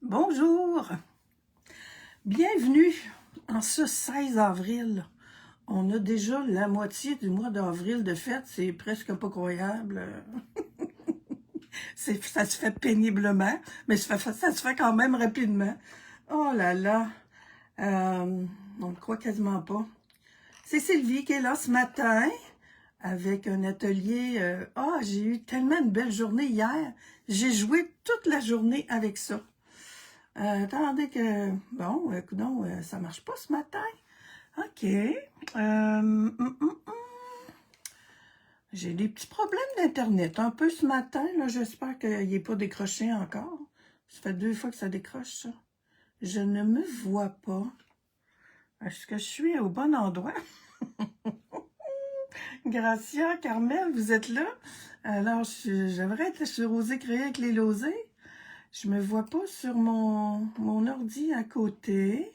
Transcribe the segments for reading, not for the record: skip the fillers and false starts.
Bonjour, bienvenue en ce 16 avril. On a déjà la moitié du mois d'avril de fête, c'est presque pas croyable. Ça se fait péniblement, mais ça se fait quand même rapidement. Oh là là, on ne croit quasiment pas. C'est Sylvie qui est là ce matin avec un atelier. J'ai eu tellement une belle journée hier. J'ai joué toute la journée avec ça. Attendez que... Bon, écoutons, ça marche pas ce matin. OK. J'ai des petits problèmes d'Internet un peu ce matin. Là, j'espère qu'il n'est pas décroché encore. Ça fait 2 fois que ça décroche, ça. Je ne me vois pas. Est-ce que je suis au bon endroit? Gracia, Carmel, vous êtes là? Alors, j'aimerais être sur Oser créer avec les losés. Je me vois pas sur mon ordi à côté.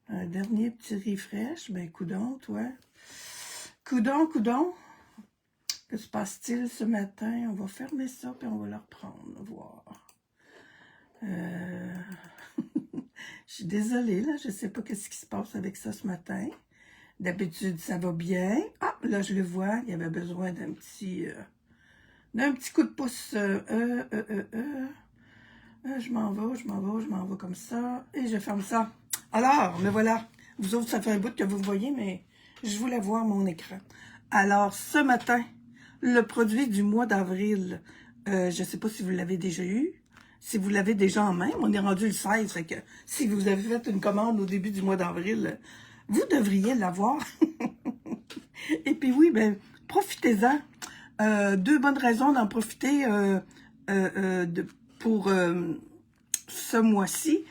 Un dernier petit refresh. Ben, coudonc, toi. Coudonc. Que se passe-t-il ce matin? On va fermer ça, puis on va le reprendre, voir. Je suis désolée, là. Je sais pas qu'est-ce qui se passe avec ça ce matin. D'habitude, ça va bien. Ah, là, je le vois. Il y avait besoin d'un petit coup de pouce. Je m'en vais comme ça. Et je ferme ça. Alors, me voilà. Vous autres, ça fait un bout que vous me voyez, mais je voulais voir mon écran. Alors, ce matin, le produit du mois d'avril, je ne sais pas si vous l'avez déjà eu. Si vous l'avez déjà en main, on est rendu le 16, fait que si vous avez fait une commande au début du mois d'avril, vous devriez l'avoir. Et puis oui, ben profitez-en. 2 bonnes raisons d'en profiter pour ce mois-ci,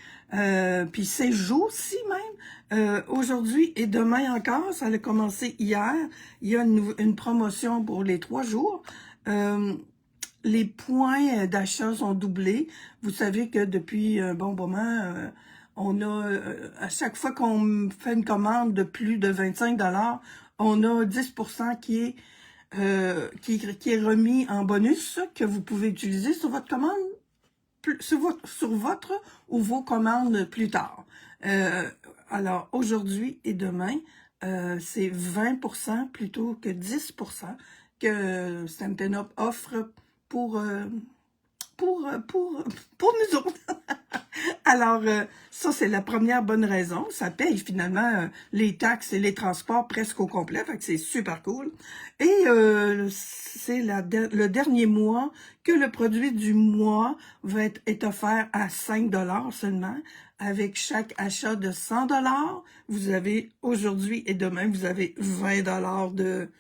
puis ces jours-ci même. Aujourd'hui et demain encore, ça a commencé hier. Il y a une promotion pour les 3 jours. Les points d'achat sont doublés. Vous savez que depuis un bon moment, on a, à chaque fois qu'on fait une commande de plus de 25 $, on a 10% qui est remis en bonus que vous pouvez utiliser sur votre commande, sur votre ou vos commandes plus tard. Alors, aujourd'hui et demain, c'est 20% plutôt que 10% que Stampin' Up offre pour nous autres. Alors, ça, c'est la première bonne raison. Ça paye finalement les taxes et les transports presque au complet, fait que c'est super cool. Et c'est le dernier mois que le produit du mois est offert à 5 $ seulement. Avec chaque achat de 100 $, vous avez aujourd'hui et demain, vous avez 20 $ de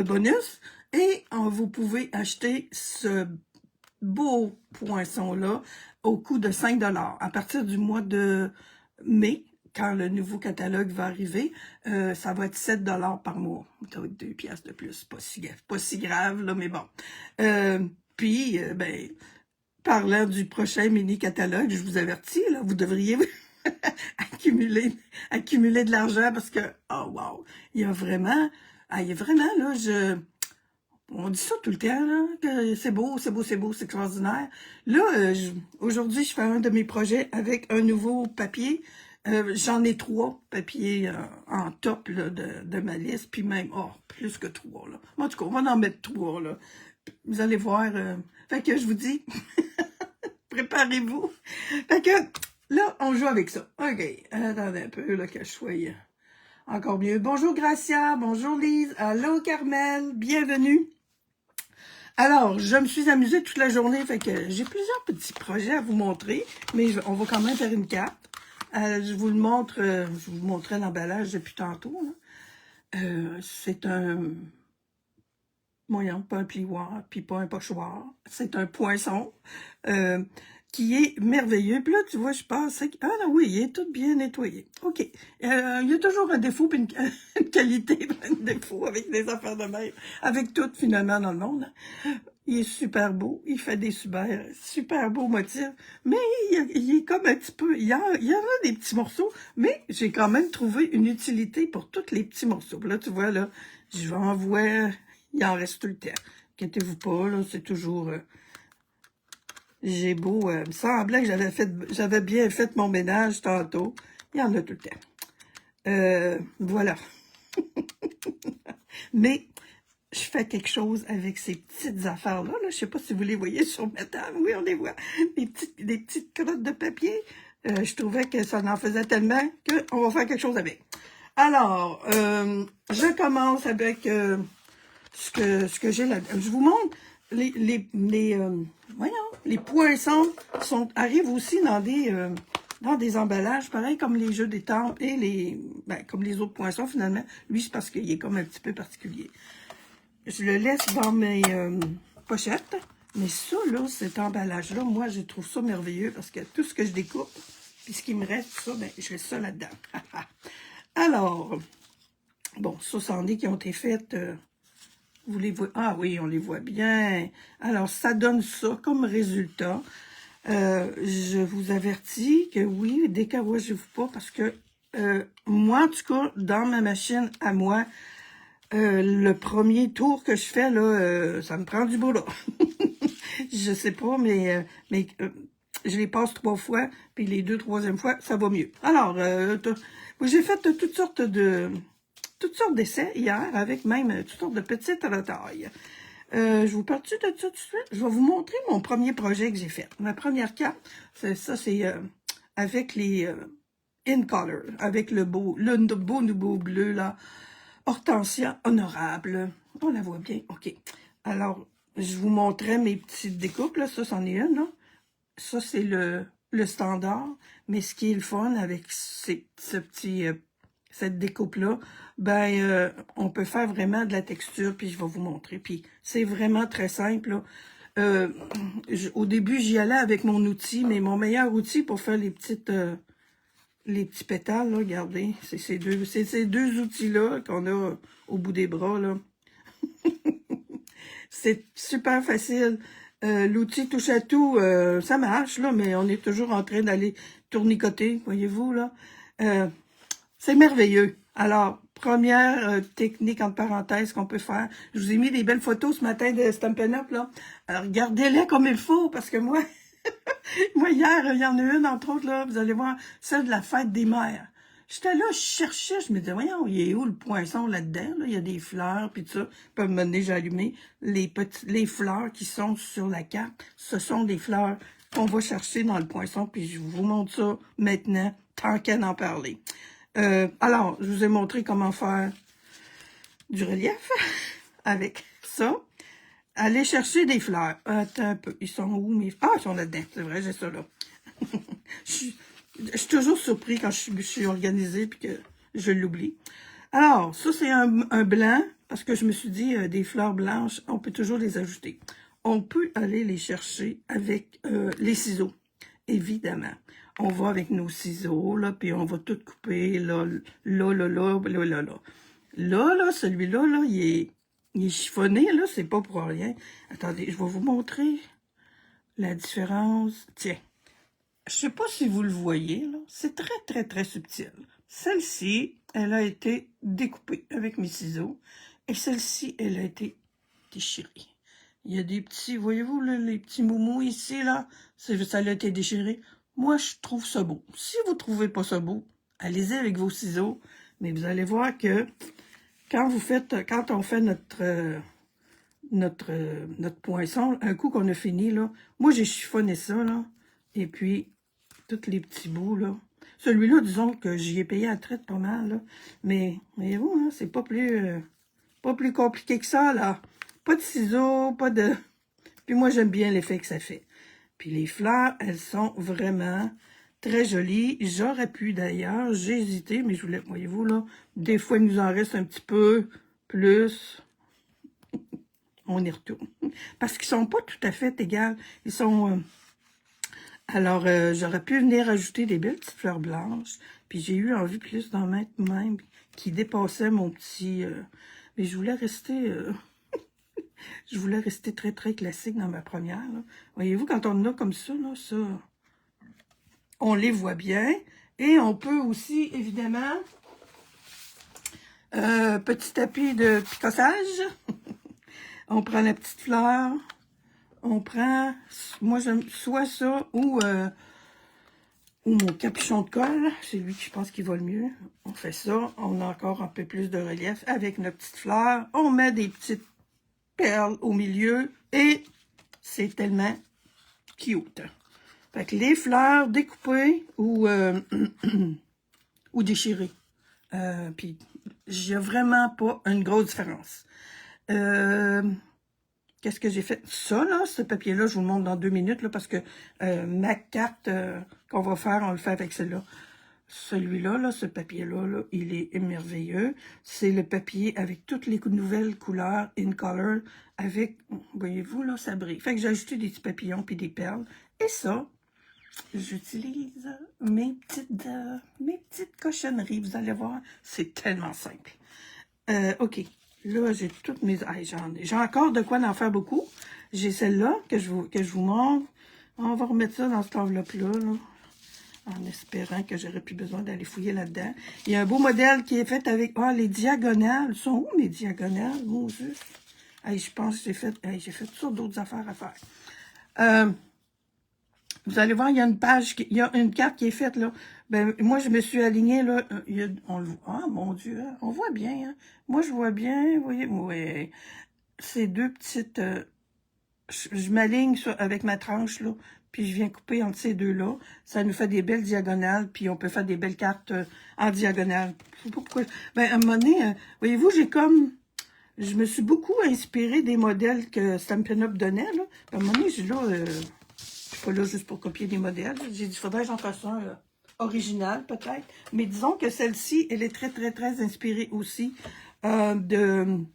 bonus. Et vous pouvez acheter ce beau poinçon-là au coût de 5 $ à partir du mois de mai, quand le nouveau catalogue va arriver, ça va être 7 $ par mois. Ça va être 2 piastres de plus. Pas si grave, là, mais bon. Puis, ben, parlant du prochain mini-catalogue, je vous avertis, là, vous devriez accumuler de l'argent parce que, oh wow, il y a vraiment, là, on dit ça tout le temps, là, que c'est beau, c'est extraordinaire. Là, aujourd'hui, je fais un de mes projets avec un nouveau papier. J'en ai 3 papiers en top là, de ma liste, puis même, plus que 3. Là. En tout cas, on va en mettre 3. Là. Vous allez voir. Fait que je vous dis, préparez-vous. Fait que là, on joue avec ça. OK, attendez un peu là, que je sois encore mieux. Bonjour Gracia, bonjour Lise, allô Carmel, bienvenue. Alors, je me suis amusée toute la journée, fait que j'ai plusieurs petits projets à vous montrer, mais on va quand même faire une carte. Je vous le montre, je vous montrais l'emballage depuis tantôt. C'est un, voyons, pas un plioir, puis pas un pochoir, c'est un poinçon qui est merveilleux. Puis là, tu vois, je pensais que, non, oui, il est tout bien nettoyé. OK. Il y a toujours un défaut, puis une qualité, un défaut avec des affaires de même, avec tout finalement dans le monde. Il est super beau, il fait des super beaux motifs, mais il est comme un petit peu, il y en a des petits morceaux, mais j'ai quand même trouvé une utilité pour tous les petits morceaux. Là, tu vois, là, je vais en voir, il en reste tout le temps. Inquiétez-vous pas, là, c'est toujours... J'ai beau, il me semblait que j'avais bien fait mon ménage tantôt. Il y en a tout le temps. Voilà. Mais je fais quelque chose avec ces petites affaires-là. Là. Je sais pas si vous les voyez sur ma table. Oui, on les voit. Des petites crottes de papier. Je trouvais que ça en faisait tellement qu'on va faire quelque chose avec. Alors, je commence avec ce que j'ai là. Je vous montre voyons, les poinçons arrivent aussi dans des emballages, pareil comme les jeux d'étampes et comme les autres poinçons finalement. Lui, c'est parce qu'il est comme un petit peu particulier. Je le laisse dans mes pochettes. Mais ça, là, cet emballage-là, moi, je trouve ça merveilleux parce que tout ce que je découpe, puis ce qui me reste, ça, ben, je fais ça là-dedans. Alors, bon, ça, c'en est qui ont été faites. Vous les voyez? Ah oui, on les voit bien. Alors, ça donne ça comme résultat. Je vous avertis que oui, découragez-vous pas parce que moi, en tout cas, dans ma machine à moi, le premier tour que je fais, là, ça me prend du boulot. Je sais pas, mais je les passe 3 fois, puis les 2, 3e fois, ça va mieux. Alors, j'ai fait toutes sortes d'essais hier, avec même toutes sortes de petites tailles. Je vous parle de ça tout de suite. Je vais vous montrer mon premier projet que j'ai fait. Ma première carte, c'est avec les in color, avec le beau nouveau bleu, là. Hortensia honorable. On la voit bien. OK. Alors, je vous montrais mes petites découpes, là. Ça, c'en est une, là. Ça, c'est le standard. Mais ce qui est le fun avec cette découpe-là, ben, on peut faire vraiment de la texture, puis je vais vous montrer. Puis, c'est vraiment très simple, là. Au début, j'y allais avec mon outil, mais mon meilleur outil pour faire les petits pétales, là, regardez, c'est ces deux outils-là qu'on a au bout des bras, là. C'est super facile. L'outil touche à tout, ça marche, là, mais on est toujours en train d'aller tournicoter, voyez-vous, là. C'est merveilleux. Alors, première technique, entre parenthèses, qu'on peut faire. Je vous ai mis des belles photos ce matin de Stampin' Up, là. Alors, regardez-les comme il faut, parce que moi, moi, hier, il y en a une, entre autres, là, vous allez voir, celle de la fête des mères. J'étais là, je cherchais, je me disais, voyons, il est où le poinçon là-dedans? Là? Il y a des fleurs, puis tout ça. Puis, me donner, j'ai allumé les fleurs qui sont sur la carte. Ce sont des fleurs qu'on va chercher dans le poinçon, puis je vous montre ça maintenant, tant qu'à en parler. Alors, je vous ai montré comment faire du relief avec ça. Allez chercher des fleurs. Attends un peu. Ils sont où mes... Ah, ils sont là-dedans. C'est vrai, j'ai ça là. je suis toujours surpris quand je suis organisée puis que je l'oublie. Alors, ça, c'est un blanc parce que je me suis dit, des fleurs blanches, on peut toujours les ajouter. On peut aller les chercher avec les ciseaux, évidemment. On va avec nos ciseaux, là, puis on va tout couper, là, là, là, là, là, là, là. Là, celui-là, là, il est chiffonné, là, c'est pas pour rien. Attendez, je vais vous montrer la différence. Tiens, je sais pas si vous le voyez, là, c'est très, très, très subtil. Celle-ci, elle a été découpée avec mes ciseaux, et celle-ci, elle a été déchirée. Il y a des petits, voyez-vous, là, les petits moumous ici, là, ça a été déchiré. Moi, je trouve ça beau. Si vous trouvez pas ça beau, allez-y avec vos ciseaux, mais vous allez voir que quand on fait notre poinçon, un coup qu'on a fini, là, moi, j'ai chiffonné ça, là, et puis, tous les petits bouts, là. Celui-là, disons que j'y ai payé à traite pas mal, là, mais, voyez-vous, hein, c'est pas plus compliqué que ça, là. Pas de ciseaux, pas de... Puis moi, j'aime bien l'effet que ça fait. Puis les fleurs, elles sont vraiment très jolies. J'aurais pu d'ailleurs, j'ai hésité, mais je voulais, voyez-vous là, des fois il nous en reste un petit peu plus. On y retourne. Parce qu'ils sont pas tout à fait égales. Ils sont... Alors, j'aurais pu venir ajouter des belles petites fleurs blanches. Puis j'ai eu envie plus d'en mettre même qui dépassait mon petit... mais je voulais rester... Je voulais rester très, très classique dans ma première. Voyez-vous, quand on en a comme ça, là, ça, on les voit bien. Et on peut aussi, évidemment, petit tapis de picossage. On prend la petite fleur, on prend, moi j'aime soit ça ou mon capuchon de colle. C'est lui qui je pense qu'il va le mieux. On fait ça, on a encore un peu plus de relief avec nos petites fleurs. On met des petites perles au milieu et c'est tellement cute. Fait que les fleurs découpées ou, ou déchirées. Puis, j'ai vraiment pas une grosse différence. Qu'est-ce que j'ai fait? Ça, là, ce papier-là, je vous le montre dans 2 minutes, là, parce que ma carte qu'on va faire, on le fait avec celle-là. Celui-là, là, ce papier-là, là, il est merveilleux. C'est le papier avec toutes les nouvelles couleurs in color, avec, voyez-vous, là, ça brille. Fait que j'ai ajouté des petits papillons puis des perles. Et ça, j'utilise mes petites cochonneries. Vous allez voir, c'est tellement simple. OK. Là, j'ai toutes mes... J'ai encore de quoi en faire beaucoup. J'ai celle-là que je vous montre. On va remettre ça dans cette enveloppe-là, là, en espérant que j'aurai plus besoin d'aller fouiller là-dedans. Il y a un beau modèle qui est fait avec... Ah, les diagonales. Sont où mes diagonales? Mon Dieu. Hey, je pense que j'ai fait toutes sortes d'autres affaires à faire. Vous allez voir, il y a une page, il y a une carte qui est faite, là. Ben, moi, je me suis alignée, là. Ah, mon Dieu, hein, on voit bien, hein. Moi, je vois bien, vous voyez, ouais. Ces deux petites... je m'aligne avec ma tranche, là, puis je viens couper entre ces deux-là. Ça nous fait des belles diagonales, puis on peut faire des belles cartes en diagonale. Je sais pas pourquoi. Ben, à un moment donné, voyez-vous, je me suis beaucoup inspirée des modèles que Stampin' Up donnait, là. À un moment donné, j'ai là... je suis pas là juste pour copier des modèles. J'ai dit, il faudrait que j'en fasse un original, peut-être. Mais disons que celle-ci, elle est très, très, très inspirée aussi d'un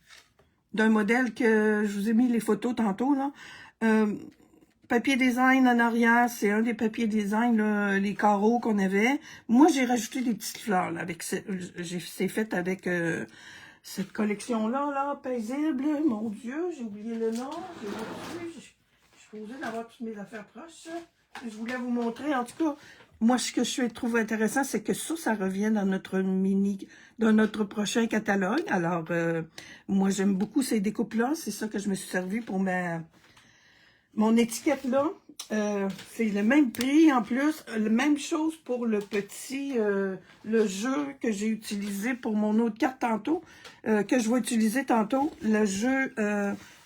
modèle que je vous ai mis les photos tantôt, là. Papier design en arrière, c'est un des papiers design, là, les carreaux qu'on avait. Moi, j'ai rajouté des petites fleurs, là, avec c'est fait avec cette collection-là, là, paisible. Mon Dieu, j'ai oublié le nom. Je suis posée d'avoir toutes mes affaires proches. Je voulais vous montrer, en tout cas, moi, ce que je trouve intéressant, c'est que ça revient dans dans notre prochain catalogue. Alors, moi, j'aime beaucoup ces découpes-là. C'est ça que je me suis servi pour mon étiquette là. C'est le même prix en plus. La même chose pour le petit, le jeu que j'ai utilisé pour mon autre carte tantôt, que je vais utiliser tantôt. Le jeu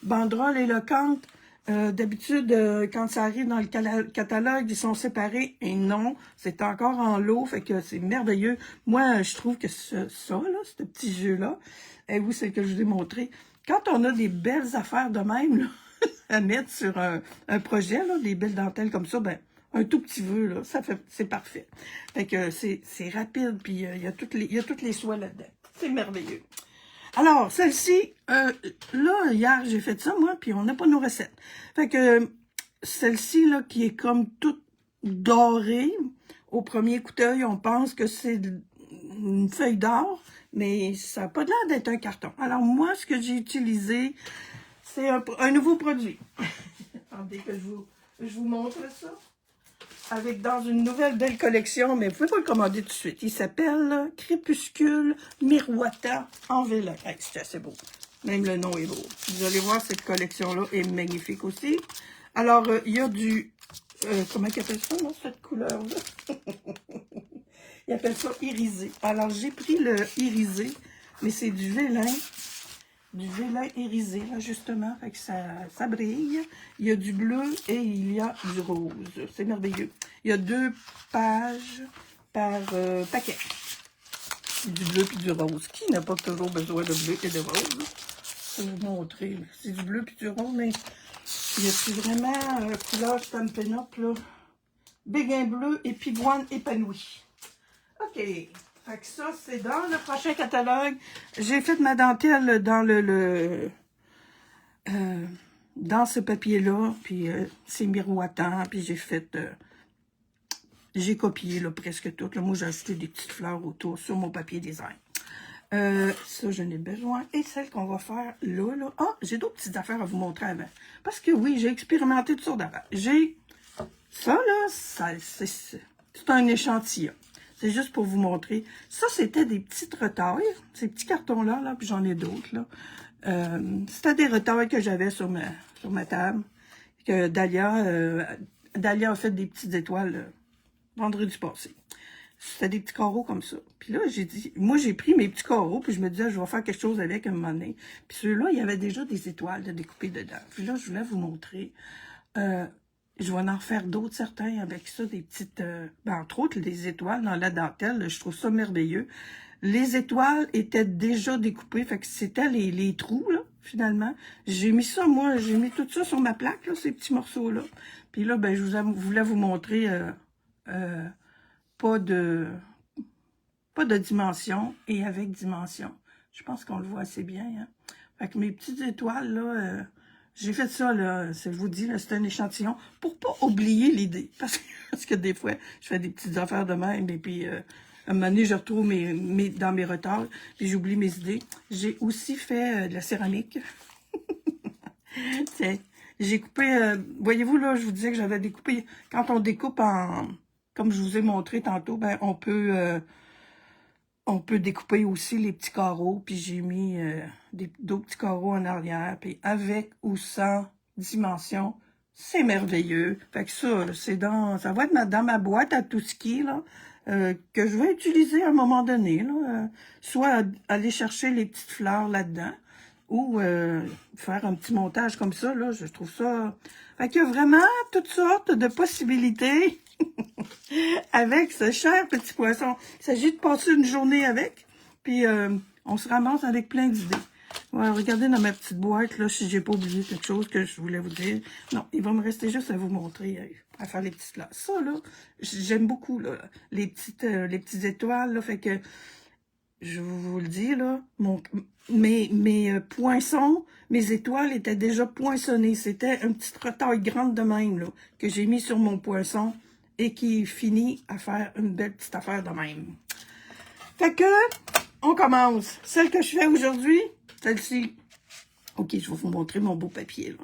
banderole éloquente. D'habitude, quand ça arrive dans le catalogue, ils sont séparés. Et non, c'est encore en lot, fait que c'est merveilleux. Moi, je trouve que ça, là, ce petit jeu-là, et oui, c'est le que je vous ai montré. Quand on a des belles affaires de même, là, à mettre sur un projet, là, des belles dentelles comme ça, ben, un tout petit vœu, là, c'est parfait. Fait que c'est rapide, puis il y a toutes les soies là-dedans. C'est merveilleux. Alors, celle-ci, là, hier, j'ai fait ça, moi, puis on n'a pas nos recettes. Fait que celle-ci, là, qui est comme toute dorée, au premier coup d'œil, on pense que c'est une feuille d'or, mais ça n'a pas l'air d'être un carton. Alors, moi, ce que j'ai utilisé, c'est un nouveau produit. Attendez que je vous montre ça. Dans une nouvelle belle collection, mais vous pouvez pas le commander tout de suite. Il s'appelle Crépuscule Miroitant en vélin. Hey, c'est assez beau. Même le nom est beau. Vous allez voir, cette collection-là est magnifique aussi. Alors, il y a du... comment ils appellent ça, non, cette couleur-là? Ils appellent ça irisé. Alors, j'ai pris le irisé, mais c'est du vélin irisé, là, justement. Fait que ça brille. Il y a du bleu et il y a du rose. C'est merveilleux. Il y a 2 pages par paquet. Du bleu et du rose. Qui n'a pas toujours besoin de bleu et de rose? Je vais vous montrer. C'est du bleu et du rose, mais il y a vraiment couleur Stampin' Up, là. Béguin bleu et pivoine épanoui. OK. Fait que ça, c'est dans le prochain catalogue. J'ai fait ma dentelle dans dans ce papier-là, puis c'est miroitant, puis j'ai copié là, presque tout. Là. Moi, j'ai ajouté des petites fleurs autour sur mon papier design. Ça, j'en ai besoin. Et celle qu'on va faire là. Ah, j'ai d'autres petites affaires à vous montrer avant. Parce que oui, j'ai expérimenté toutes sortes d'affaires. J'ai ça, là, c'est un échantillon. C'est juste pour vous montrer. Ça, c'était des petites retailles. Ces petits cartons-là, là, puis j'en ai d'autres, là. C'était des retailles que j'avais sur ma table, que Dahlia a fait des petites étoiles vendredi passé. C'était des petits carreaux comme ça. Puis là, j'ai dit, moi, j'ai pris mes petits carreaux, puis je me disais, je vais faire quelque chose avec un moment donné. Puis ceux-là, il y avait déjà des étoiles de découper dedans. Puis là, je voulais vous montrer. Je vais en faire d'autres, certains, avec ça, des petites... entre autres, des étoiles dans la dentelle. Je trouve ça merveilleux. Les étoiles étaient déjà découpées, fait que c'était les trous, là, finalement. J'ai mis ça, moi, j'ai mis tout ça sur ma plaque, là, ces petits morceaux-là. Puis là, ben, voulais vous montrer pas de dimension et avec dimension. Je pense qu'on le voit assez bien, hein. Fait que mes petites étoiles, là, j'ai fait ça, là, je vous dis, là, c'est un échantillon pour pas oublier l'idée. Parce que des fois, je fais des petites affaires de même, et puis, à un moment donné, je retrouve dans mes retards, puis j'oublie mes idées. J'ai aussi fait de la céramique. J'ai coupé, voyez-vous, là, je vous disais que j'avais découpé, quand on découpe comme je vous ai montré tantôt, ben, on peut découper aussi les petits carreaux, puis j'ai mis d'autres petits carreaux en arrière, puis avec ou sans dimension, c'est merveilleux. Fait que ça, ça va être dans ma boîte à tout ski, là, que je vais utiliser à un moment donné, là, soit aller chercher les petites fleurs là-dedans, ou faire un petit montage comme ça, là, je trouve ça... Fait qu'il y a vraiment toutes sortes de possibilités avec ce cher petit poisson. Il s'agit de passer une journée avec, puis on se ramasse avec plein d'idées. Ouais, regardez dans ma petite boîte, là, si j'ai pas oublié quelque chose que je voulais vous dire. Non, il va me rester juste à vous montrer, à faire les petites fleurs. Ça, là, j'aime beaucoup, là, les petites étoiles, là, fait que, je vais vous le dire, là, mes poinçons, mes étoiles étaient déjà poinçonnées. C'était une petite retaille grande de même, là, que j'ai mis sur mon poinçon et qui finit à faire une belle petite affaire de même. Fait que, on commence. Celle que je fais aujourd'hui, celle-ci. OK, je vais vous montrer mon beau papier,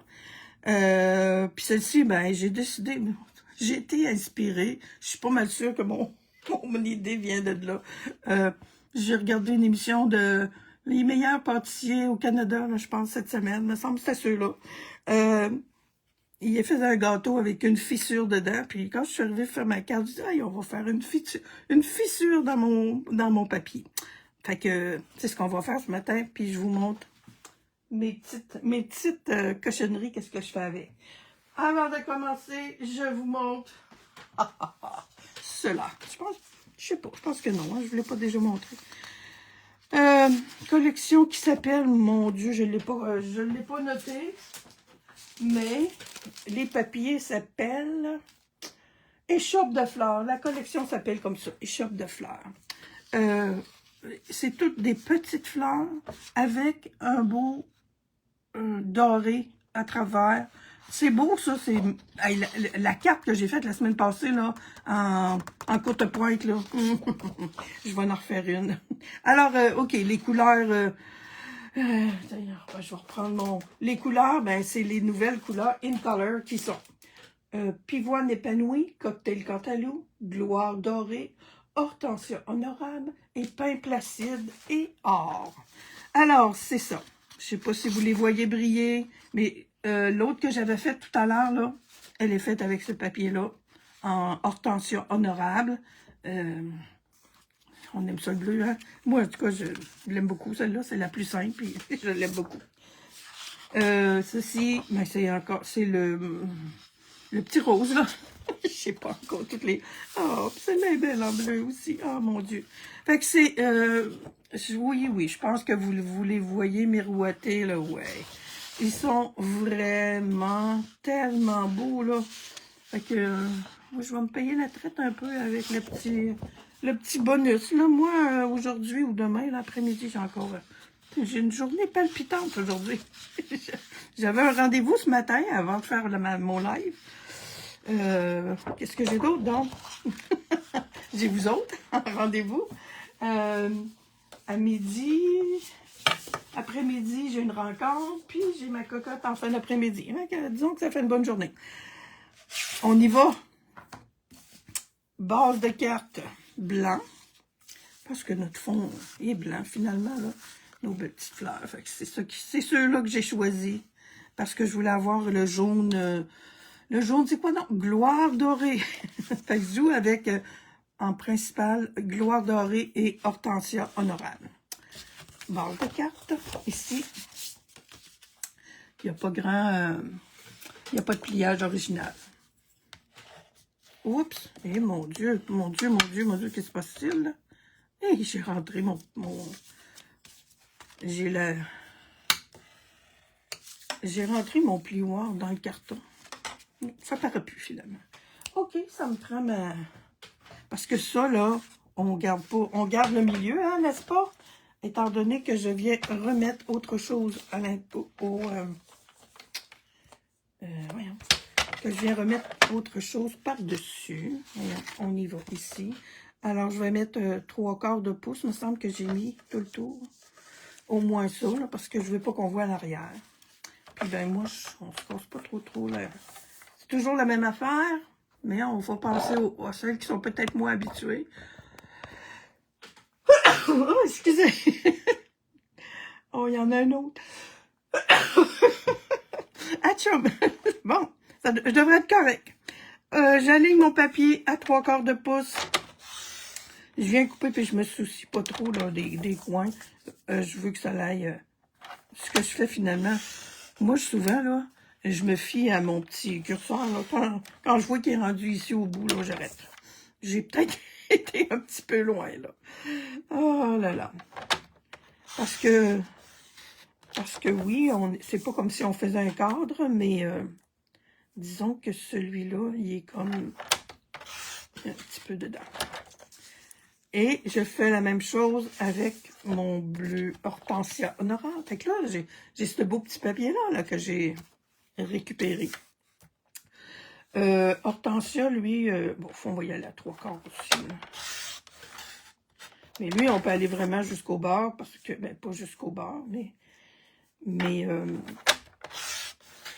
là. Puis celle-ci, ben, j'ai décidé, j'ai été inspirée. Je suis pas mal sûre que mon idée vient de là. J'ai regardé une émission de les meilleurs pâtissiers au Canada, là, je pense, cette semaine. Me semble que c'était ceux-là. Il a fait un gâteau avec une fissure dedans. Puis quand je suis arrivée faire ma carte, je dis, hey, on va faire une fissure dans mon papier. Fait que c'est ce qu'on va faire ce matin. Puis je vous montre mes petites cochonneries, qu'est-ce que je fais avec. Avant de commencer, je vous montre cela. Je pense que non, hein, je ne l'ai pas déjà montré. Collection qui s'appelle, mon Dieu, je ne l'ai pas noté, mais les papiers s'appellent Échoppe de fleurs. La collection s'appelle comme ça, Échoppe de fleurs. C'est toutes des petites fleurs avec un beau doré à travers. C'est beau, ça. C'est la carte que j'ai faite la semaine passée, là, en courte pointe, là. Je vais en refaire une. Alors, OK, les couleurs... d'ailleurs, je vais reprendre les couleurs, ben, c'est les nouvelles couleurs In Color qui sont Pivoine épanouie, Cocktail Cantalou, Gloire dorée, Hortensia honorable et Pain placide et or. Alors, c'est ça. Je sais pas si vous les voyez briller, mais l'autre que j'avais faite tout à l'heure, là, elle est faite avec ce papier-là, en Hortensia honorable. On aime ça le bleu, hein? Moi, en tout cas, je l'aime beaucoup. Celle-là, c'est la plus simple, et je l'aime beaucoup. Ceci, ben, c'est le petit rose, là. Je sais pas encore toutes les... Oh, celle-là est belle en bleu aussi. Oh, mon Dieu. Fait que c'est... oui, je pense que vous les voyez miroiter, là, ouais. Ils sont vraiment tellement beaux, là. Fait que... moi, je vais me payer la traite un peu avec le petit bonus, là. Moi, aujourd'hui ou demain, l'après-midi, j'ai une journée palpitante aujourd'hui. J'avais un rendez-vous ce matin avant de faire mon live. Qu'est-ce que j'ai d'autre, donc? J'ai vous autres en rendez-vous. À midi, après-midi, j'ai une rencontre, puis j'ai ma cocotte en fin d'après-midi. Disons que ça fait une bonne journée. On y va. Base de cartes blanc, parce que notre fond est blanc finalement, là, nos petites fleurs. Fait que c'est ceux-là que j'ai choisi, parce que je voulais avoir le jaune Le jaune, c'est quoi, non? Gloire dorée. Fait que je joue avec, en principal, Gloire dorée et Hortensia honorable. Barre de cartes, ici. Il n'y a pas grand... il n'y a pas de pliage original. Oups! Eh, mon Dieu, mon Dieu, mon Dieu, mon Dieu, qu'est-ce qui se passe-t-il, là? Eh, j'ai rentré j'ai rentré mon plioir dans le carton. Ça paraît plus, finalement. OK, ça me prend ma... Parce que ça, là, on garde pas... On garde le milieu, hein, n'est-ce pas? Étant donné que je viens remettre autre chose à voyons. Que je viens remettre autre chose par-dessus. On y va ici. Alors, je vais mettre 3/4 de pouce. Il me semble que j'ai mis tout le tour. Au moins ça, là, parce que je veux pas qu'on voit l'arrière. Puis ben moi, on se casse pas trop là. C'est toujours la même affaire, mais on va penser à celles qui sont peut-être moins habituées. Oh, excusez. Oh, il y en a un autre. Atchoum. Bon, je devrais être correct. J'aligne mon papier à 3/4 de pouce. Je viens couper, puis je me soucie pas trop là, des coins. Je veux que ça aille... ce que je fais finalement, moi, souvent, là, je me fie à mon petit curseur. Là, quand je vois qu'il est rendu ici au bout, là, j'arrête. J'ai peut-être été un petit peu loin, là. Oh là là. Parce que oui, c'est pas comme si on faisait un cadre, mais disons que celui-là, il est comme un petit peu dedans. Et je fais la même chose avec mon bleu Hortensia honorable. Fait que là, j'ai ce beau petit papier-là là, que j'ai récupéré. Hortensia, lui, bon, on va y aller à 3/4 aussi. Là. Mais lui, on peut aller vraiment jusqu'au bord, parce que, ben, pas jusqu'au bord, mais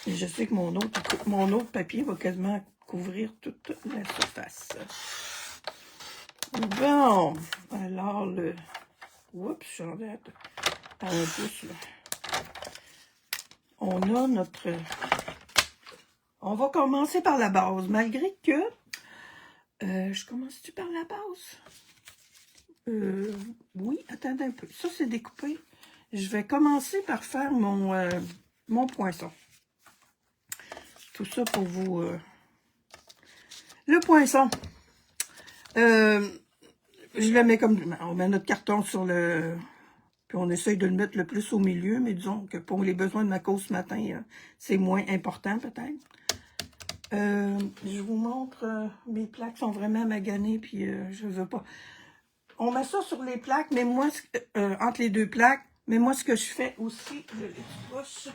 je sais que mon autre papier va quasiment couvrir toute la surface. Bon, alors le... Oups, je suis rendue à un pouce, là. On a notre... On va commencer par la base, malgré que... je commence-tu par la base? Oui, attendez un peu. Ça, c'est découpé. Je vais commencer par faire mon poinçon. Tout ça pour vous... Le poinçon. Je le mets comme... On met notre carton sur le... Puis on essaye de le mettre le plus au milieu, mais disons que pour les besoins de ma cause ce matin, c'est moins important peut-être. Je vous montre, mes plaques sont vraiment maganées, puis je veux pas... On met ça sur les plaques, mais moi, entre les deux plaques, mais moi, ce que je fais aussi, je les touche.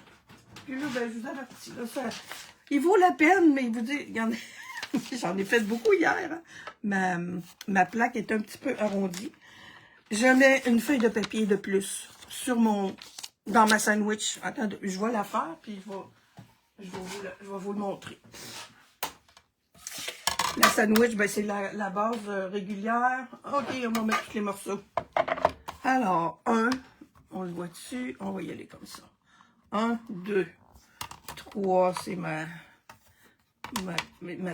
Puis là, ben, je vous avertis, là, ça... Il vaut la peine, mais il vous dit, regardez, j'en ai fait beaucoup hier, hein. Ma plaque est un petit peu arrondie. Je mets une feuille de papier de plus sur dans ma sandwich. Attendez, je vais la faire, puis je vais vous le montrer. La sandwich, ben, c'est la base régulière. OK, on va mettre tous les morceaux. Alors, on le voit dessus. On va y aller comme ça. 1, 2, 3, c'est ma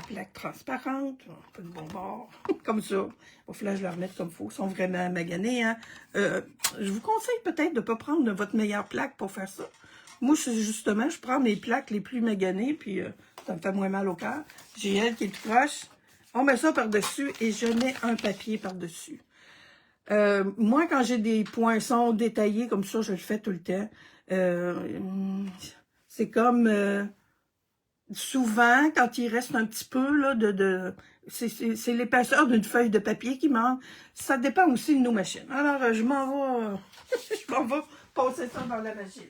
plaque transparente. Un peu de bon bord. Comme ça. Il va falloir que je la remette comme il faut. Ils sont vraiment maganés. Hein? Je vous conseille peut-être de ne pas prendre votre meilleure plaque pour faire ça. Moi, justement, je prends mes plaques les plus maganées, puis ça me fait moins mal au cœur. J'ai elle qui est tout proche. On met ça par-dessus et je mets un papier par-dessus. Moi, quand j'ai des poinçons détaillés comme ça, je le fais tout le temps. C'est comme... souvent, quand il reste un petit peu, là, c'est l'épaisseur d'une feuille de papier qui manque. Ça dépend aussi de nos machines. Alors, je m'en vais... je m'en vais passer ça dans la machine.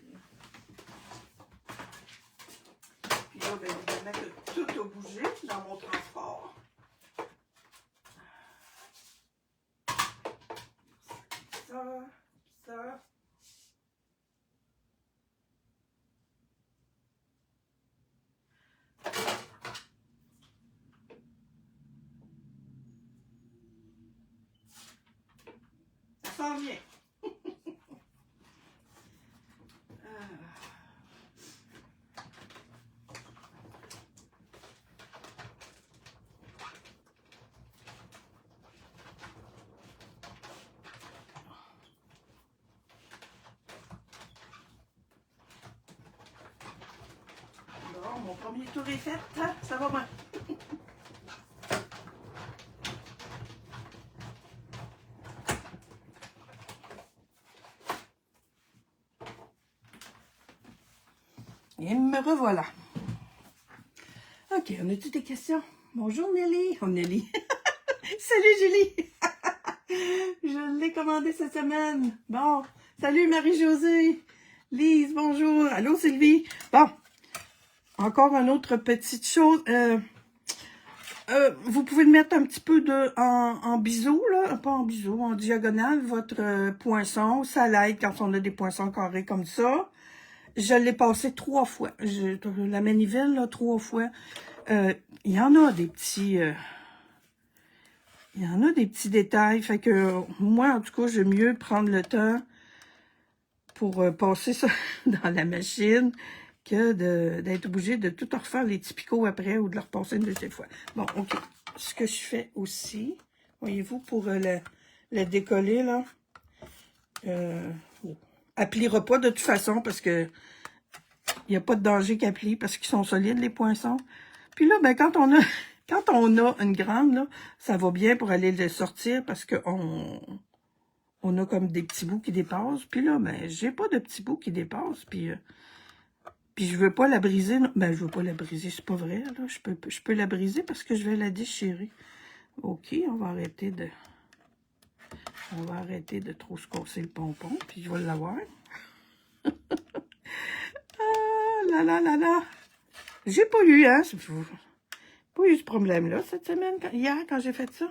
Puis là, ben, je vais mettre tout au bouger dans mon transport. Ça. Ça s'en vient. mon premier tour est fait. Ça va bien. Et me revoilà. OK, on a-tu des questions? Bonjour Nelly. Oh Nelly. Salut Julie. Je l'ai commandé cette semaine. Bon. Salut Marie-Josée. Lise, bonjour. Allô Sylvie. Bon. Encore une autre petite chose. Vous pouvez le mettre un petit peu en biseau, là. Pas en biseau, en diagonale, votre poinçon. Ça l'aide quand on a des poinçons carrés comme ça. Je l'ai passé 3 fois. La manivelle, là, 3 fois. Il y en a des petits... il y en a des petits détails. Fait que moi, en tout cas, j'aime mieux prendre le temps pour passer ça dans la machine que d'être obligé de tout refaire les petits picots après ou de le repasser une deuxième fois. Bon, OK. Ce que je fais aussi, voyez-vous, pour le décoller, là, elle pliera pas de toute façon parce que il n'y a pas de danger qu'elle plie parce qu'ils sont solides, les poinçons. Puis là, ben, quand on a une grande, là, ça va bien pour aller le sortir parce qu'on a comme des petits bouts qui dépassent. Puis là, ben, j'ai pas de petits bouts qui dépassent. Puis je veux pas la briser. Non. Ben, je veux pas la briser, c'est pas vrai, là. Je peux la briser parce que je vais la déchirer. OK, on va arrêter de trop se casser le pompon. Puis je vais l'avoir. Ah, là. J'ai pas eu, hein. Pas eu ce problème-là cette semaine, hier, quand j'ai fait ça.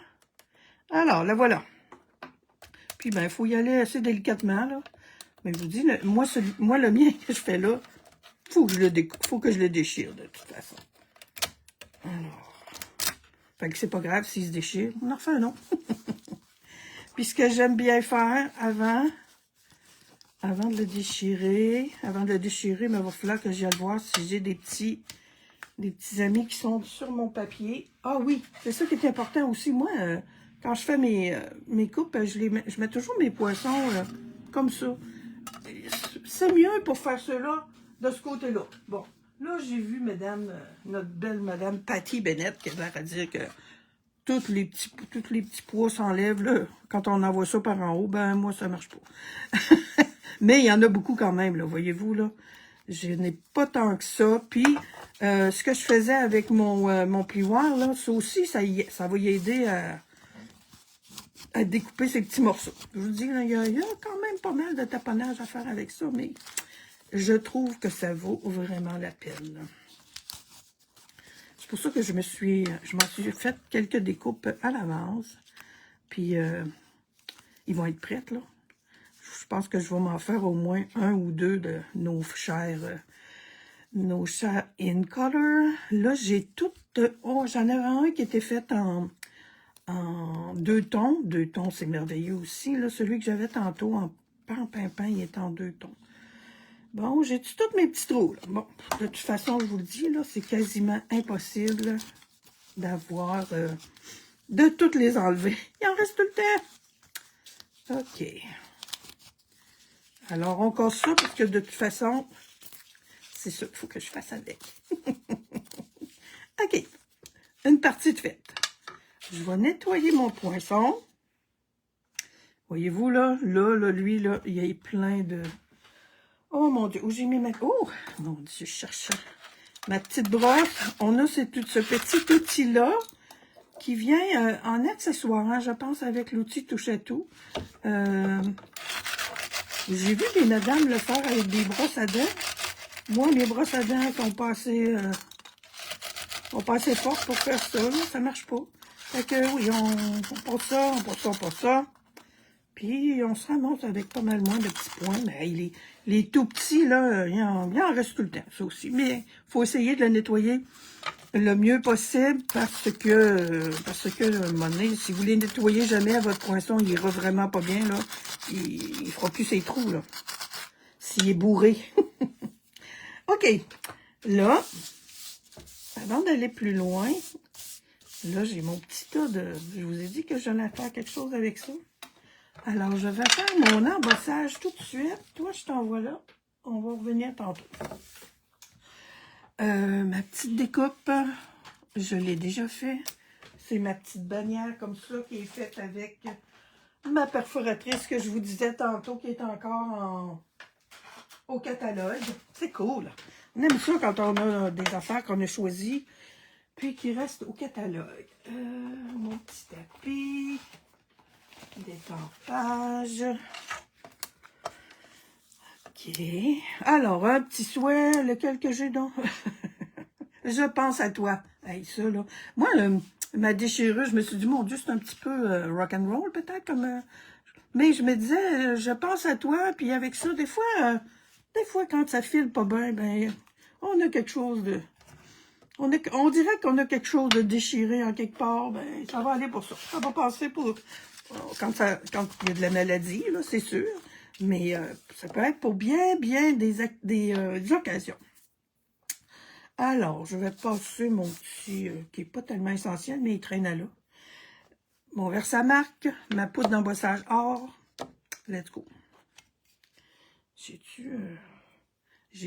Alors, la voilà. Puis, ben, il faut y aller assez délicatement, là. Mais je vous dis, moi, le mien que je fais là, faut que je le déchire, de toute façon. Alors, fait que c'est pas grave s'il se déchire. On en refait un autre. Puis, ce que j'aime bien faire avant de le déchirer, il va falloir que j'aille voir si j'ai des petits amis qui sont sur mon papier. Ah oui, c'est ça qui est important aussi. Moi, quand je fais mes coupes, je mets toujours mes poissons comme ça. C'est mieux pour faire cela de ce côté-là. Bon, là, j'ai vu notre belle madame Patty Bennett qui a l'air à dire que tous les petits pois s'enlèvent. Là, quand on envoie ça par en haut, ben moi, ça marche pas. Mais il y en a beaucoup quand même, là, voyez-vous, là. Je n'ai pas tant que ça. Puis, ce que je faisais avec mon plioir, là, ça aussi, ça va y aider à découper ces petits morceaux. Je vous dis, il y a quand même pas mal de taponnage à faire avec ça, mais je trouve que ça vaut vraiment la peine. C'est pour ça que je m'en suis fait quelques découpes à l'avance. Puis, ils vont être prêtes, là. Je pense que je vais m'en faire au moins 1 ou 2 de nos chers in color. Là, j'ai toutes... Oh, j'en avais un qui était fait en 2 tons. 2 tons, c'est merveilleux aussi. Là, celui que j'avais tantôt en pimpin, il est en 2 tons. Bon, j'ai tous mes petits trous, là. Bon, de toute façon, je vous le dis, là, c'est quasiment impossible d'avoir... de toutes les enlever. Il en reste tout le temps. OK. Alors, on casse ça parce que de toute façon, c'est ça qu'il faut que je fasse avec. OK. Une partie de faite. Je vais nettoyer mon poinçon. Voyez-vous, là, lui, là, il y a plein de... Oh, mon Dieu, où j'ai mis ma... Oh, mon Dieu, je cherche ma petite brosse. On a ce petit outil-là qui vient en accessoire, hein, je pense, avec l'outil touche-à-tout. J'ai vu des madames le faire avec des brosses à dents. Moi, mes brosses à dents sont pas assez fortes pour faire ça. Là, ça marche pas. Fait que oui, on passe ça. Puis on se ramasse avec pas mal moins de petits points. Mais les tout petits, là, il en reste tout le temps, ça aussi. Mais il faut essayer de le nettoyer le mieux possible parce que à un moment donné, si vous les nettoyez jamais, votre poinçon, il ira vraiment pas bien, là. Il fera plus ses trous, là. S'il est bourré. OK. Là, avant d'aller plus loin, là, j'ai mon petit tas de... Je vous ai dit que j'allais faire quelque chose avec ça. Alors, je vais faire mon embossage tout de suite. Toi, je t'envoie là. On va revenir tantôt. Ma petite découpe, je l'ai déjà fait. C'est ma petite bannière comme ça qui est faite avec ma perforatrice que je vous disais tantôt qui est encore au catalogue. C'est cool. On aime ça quand on a des affaires qu'on a choisies puis qui restent au catalogue. Mon petit tapis, détampage. OK. Alors, un petit souhait, lequel que j'ai donc? Je pense à toi. Hey, ça, là. Moi, ma déchirure, je me suis dit, mon Dieu, c'est un petit peu rock'n'roll, peut-être, comme... mais je me disais, je pense à toi, puis avec ça, des fois, quand ça file pas bien, ben, on a quelque chose de... On dirait qu'on a quelque chose de déchiré en quelque part, ben, ça va aller pour ça. Ça va passer pour... Quand il y a de la maladie, là, c'est sûr. Mais ça peut être pour bien des occasions. Alors, je vais passer mon petit, qui n'est pas tellement essentiel, mais il traîne à là. Mon Versamark, ma poudre d'embossage or. Let's go. J'ai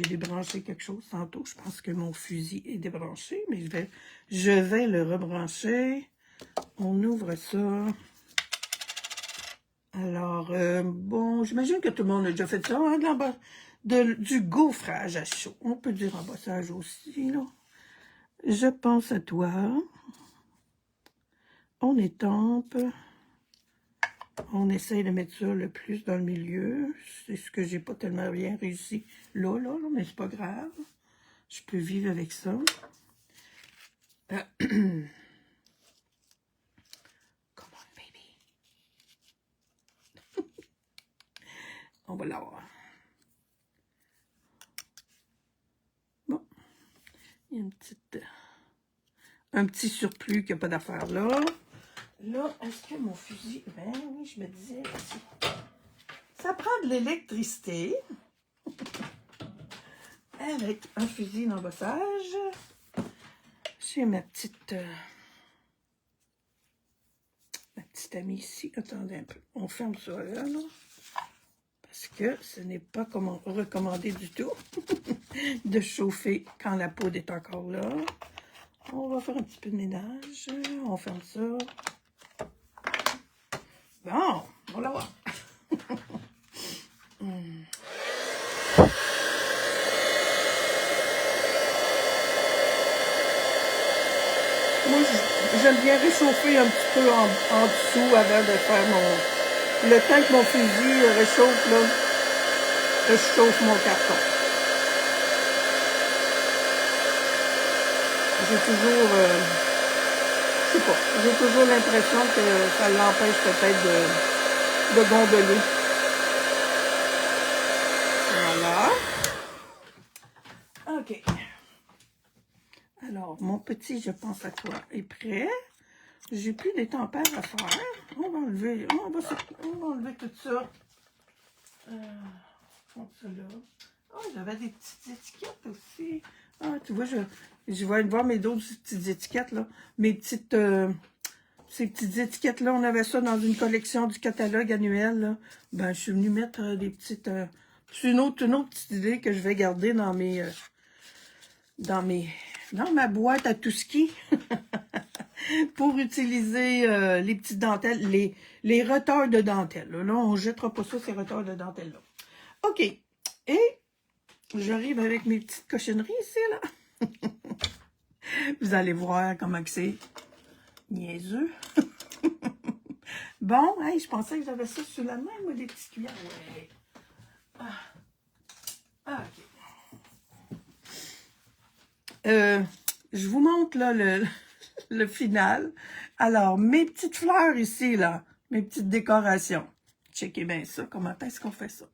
débranché quelque chose tantôt. Je pense que mon fusil est débranché, mais je vais le rebrancher. On ouvre ça. Alors, bon, j'imagine que tout le monde a déjà fait ça, hein, du gaufrage à chaud. On peut dire embossage aussi, là. Je pense à toi. On étampe. On essaye de mettre ça le plus dans le milieu. C'est ce que j'ai pas tellement bien réussi là, mais c'est pas grave. Je peux vivre avec ça. Come on, baby. On va l'avoir. Bon. Il y a un petit surplus qui n'a pas d'affaire là. Là, est-ce que mon fusil... Ben oui, je me disais... Ça prend de l'électricité. Avec un fusil d'embossage. J'ai ma petite amie ici. Attendez un peu. On ferme ça là. Parce que ce n'est pas recommandé du tout de chauffer quand la poudre est encore là. On va faire un petit peu de ménage. On ferme ça. Bon, on va voir. Moi, j'aime bien réchauffer un petit peu en dessous avant de faire le temps que mon fusil réchauffe, là, je chauffe mon carton. J'ai toujours, je sais pas, j'ai toujours l'impression que ça l'empêche peut-être de gondoler. Voilà. OK. Alors, mon petit, je pense à toi, est prêt. J'ai plus d'étampage à faire. On va enlever tout ça. Ça là. Oh, j'avais des petites étiquettes aussi. Ah, tu vois, je vais aller voir mes d'autres petites étiquettes, là. Ces petites étiquettes-là, on avait ça dans une collection du catalogue annuel, là. Ben, je suis venue mettre des petites... c'est une autre petite idée que je vais garder dans ma boîte à tout ski. Pour utiliser les petites dentelles, les retors de dentelle. Là, on ne jettera pas ça, ces retors de dentelle-là. OK. Et j'arrive avec mes petites cochonneries ici, là. Vous allez voir comment que c'est niaiseux. Bon, hey, je pensais que j'avais ça sous la main, moi, des petites cuillères. Ouais. OK. Je vous montre, là, le final. Alors, mes petites fleurs ici, là, mes petites décorations. Checkez bien ça, comment est-ce qu'on fait ça?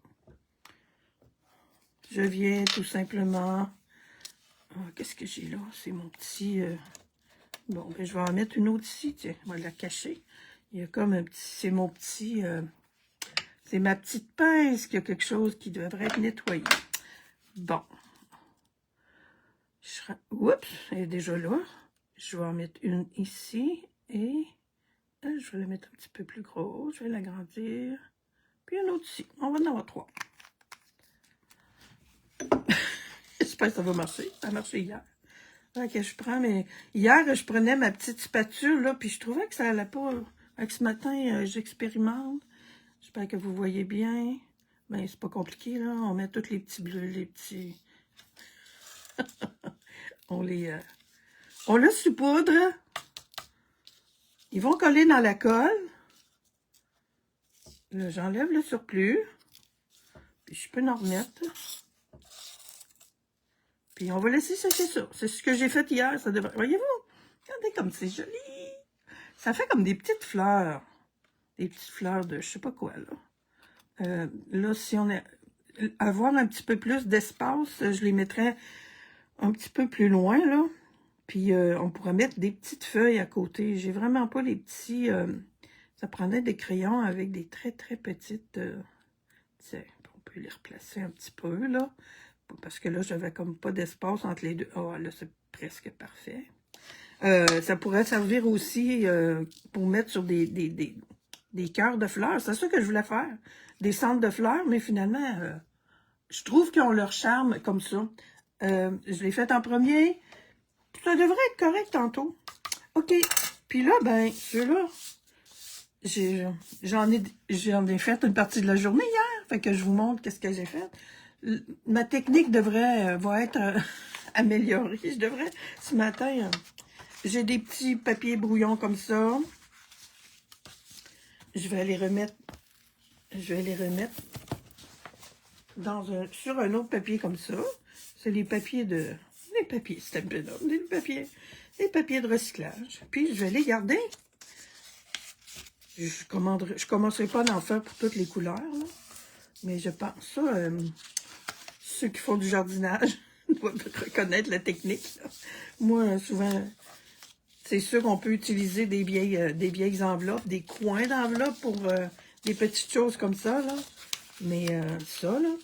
Je viens tout simplement... qu'est-ce que j'ai là? C'est mon petit... Bon, ben, je vais en mettre une autre ici, tiens, on va la cacher. Il y a comme un petit... C'est mon petit... c'est ma petite pince qui a quelque chose qui devrait être nettoyé. Bon. Oups, elle est déjà là. Je vais en mettre une ici et je vais la mettre un petit peu plus grosse. Je vais l'agrandir. Puis une autre ici. On va en avoir 3. j'espère que ça va marcher. Ça a marché hier. Ok, je prends mes... Hier, je prenais ma petite spatule, là, puis je trouvais que ça allait pas... Avec ce matin, j'expérimente. J'espère que vous voyez bien. Ben, c'est pas compliqué, là. On met tous les petits bleus, les petits... on les... On le saupoudre. Ils vont coller dans la colle. Là, j'enlève le surplus. Puis je peux en remettre. Puis on va laisser sécher ça. C'est ce que j'ai fait hier. Ça devrait... Voyez-vous? Regardez comme c'est joli. Ça fait comme des petites fleurs. Des petites fleurs de je sais pas quoi, là. Là, si on est... Avoir un petit peu plus d'espace, je les mettrais un petit peu plus loin, là. Puis on pourrait mettre des petites feuilles à côté. J'ai vraiment pas les petits... ça prendrait des crayons avec des très, très petites... Tiens, on peut les replacer un petit peu, là. Parce que là, j'avais comme pas d'espace entre les deux. Oh, là, c'est presque parfait. Ça pourrait servir aussi pour mettre sur des cœurs de fleurs. C'est ça que je voulais faire. Des centres de fleurs, mais finalement, je trouve qu'ils ont leur charme comme ça. Je l'ai fait en premier. Ça devrait être correct tantôt. OK. Puis là, ben, ceux-là, j'en ai fait une partie de la journée hier. Fait que je vous montre qu'est-ce que j'ai fait. Ma technique va être améliorée. Je devrais, ce matin, j'ai des petits papiers brouillons comme ça. Je vais les remettre sur un autre papier comme ça. C'est les papiers, c'est un peu d'homme, les papiers de recyclage. Puis je vais les garder. Je commencerai pas d'en faire pour toutes les couleurs, là. Mais je pense ça, ceux qui font du jardinage doivent reconnaître la technique, là. Moi, souvent, c'est sûr qu'on peut utiliser des vieilles enveloppes, des coins d'enveloppes pour des petites choses comme ça, là. Mais ça, là,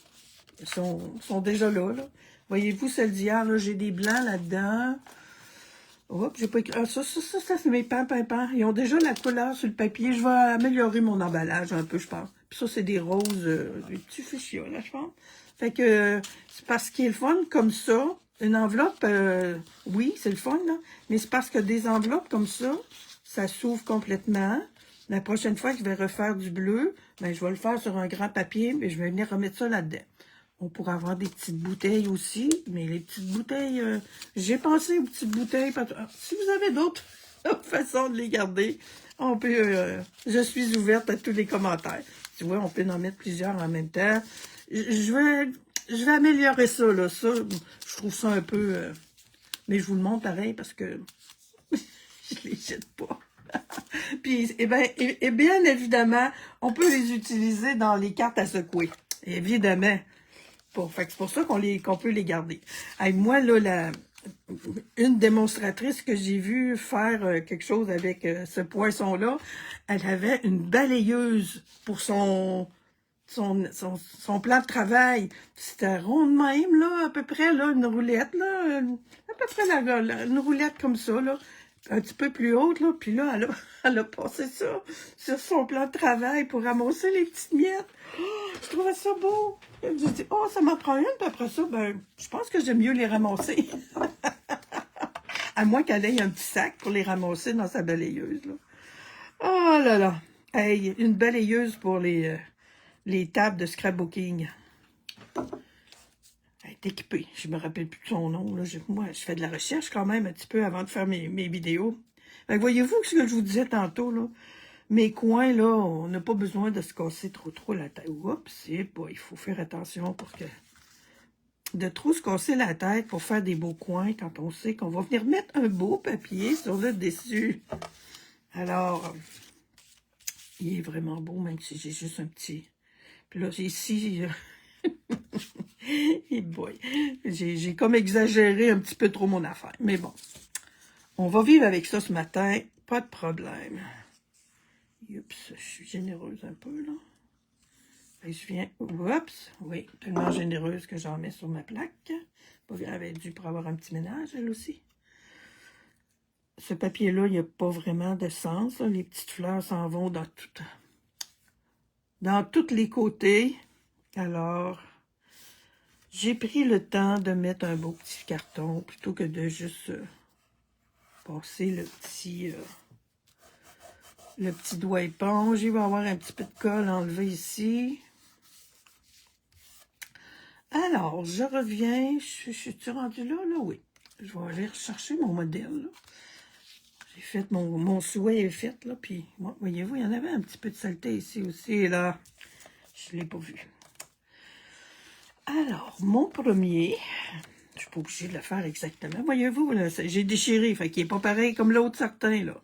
ils sont déjà là, là. Voyez-vous, celle d'hier, là, j'ai des blancs là-dedans. Hop, j'ai pas écrit. Ah, ça, c'est mes pans. Ils ont déjà la couleur sur le papier. Je vais améliorer mon emballage un peu, je pense. Puis ça, c'est des roses, des petits fuchsia, là, je pense. Fait que, c'est parce qu'il est le fun comme ça. Une enveloppe, oui, c'est le fun, là. Mais c'est parce que des enveloppes comme ça s'ouvre complètement. La prochaine fois que je vais refaire du bleu, ben, je vais le faire sur un grand papier, et je vais venir remettre ça là-dedans. On pourrait avoir des petites bouteilles aussi, mais les petites bouteilles, j'ai pensé aux petites bouteilles. Si vous avez d'autres façons de les garder, on peut, je suis ouverte à tous les commentaires. Tu vois, on peut en mettre plusieurs en même temps. Je vais améliorer ça, là. Ça, je trouve ça un peu... mais je vous le montre pareil parce que je les jette pas. Puis, et bien évidemment, on peut les utiliser dans les cartes à secouer. Évidemment. Fait que c'est pour ça qu'on peut les garder. Hey, moi, là, une démonstratrice que j'ai vue faire quelque chose avec ce poisson-là, elle avait une balayeuse pour son plan de travail. C'était rond de même, là, à peu près, là, une roulette, là, à peu près une roulette comme ça, là, un petit peu plus haute, là, puis là, elle a passé ça sur son plan de travail pour ramasser les petites miettes. Oh, je trouvais ça beau. J'ai dit, oh, ça m'en prend une, puis après ça, ben, je pense que j'aime mieux les ramasser. À moins qu'elle ait un petit sac pour les ramasser dans sa balayeuse, là. Oh là là. Hey, une balayeuse pour les tables de scrapbooking. Elle est équipée. Je me rappelle plus de son nom, là. Moi, je fais de la recherche quand même un petit peu avant de faire mes vidéos. Fait que voyez-vous ce que je vous disais tantôt, là? Mes coins, là, on n'a pas besoin de se casser trop la tête. Oups, il faut faire attention pour que... De trop se casser la tête pour faire des beaux coins quand on sait qu'on va venir mettre un beau papier sur le dessus. Alors, il est vraiment beau, même si j'ai juste un petit... Puis là, ici... Et boy, j'ai comme exagéré un petit peu trop mon affaire. Mais bon, on va vivre avec ça ce matin. Pas de problème. Oups, je suis généreuse un peu, là. Et je viens... Oups, oui, tellement généreuse que j'en mets sur ma plaque. Elle avait dû pour avoir un petit ménage, elle aussi. Ce papier-là, il n'y a pas vraiment de sens. Là. Les petites fleurs s'en vont dans tous les côtés. Alors, J'ai pris le temps de mettre un beau petit carton plutôt que de juste passer le petit doigt éponge. Il va y avoir un petit peu de colle enlevé ici. Alors, je reviens. Je suis rendue là? Là, oui. Je vais aller rechercher mon modèle. Là. J'ai fait mon souhait est fait, là. Puis, moi, voyez-vous, il y en avait un petit peu de saleté ici aussi. Et là, je ne l'ai pas vu. Alors, mon premier, je suis pas obligée de le faire exactement. Voyez-vous, là, j'ai déchiré. Fait qu'il n'est pas pareil comme l'autre certain, là.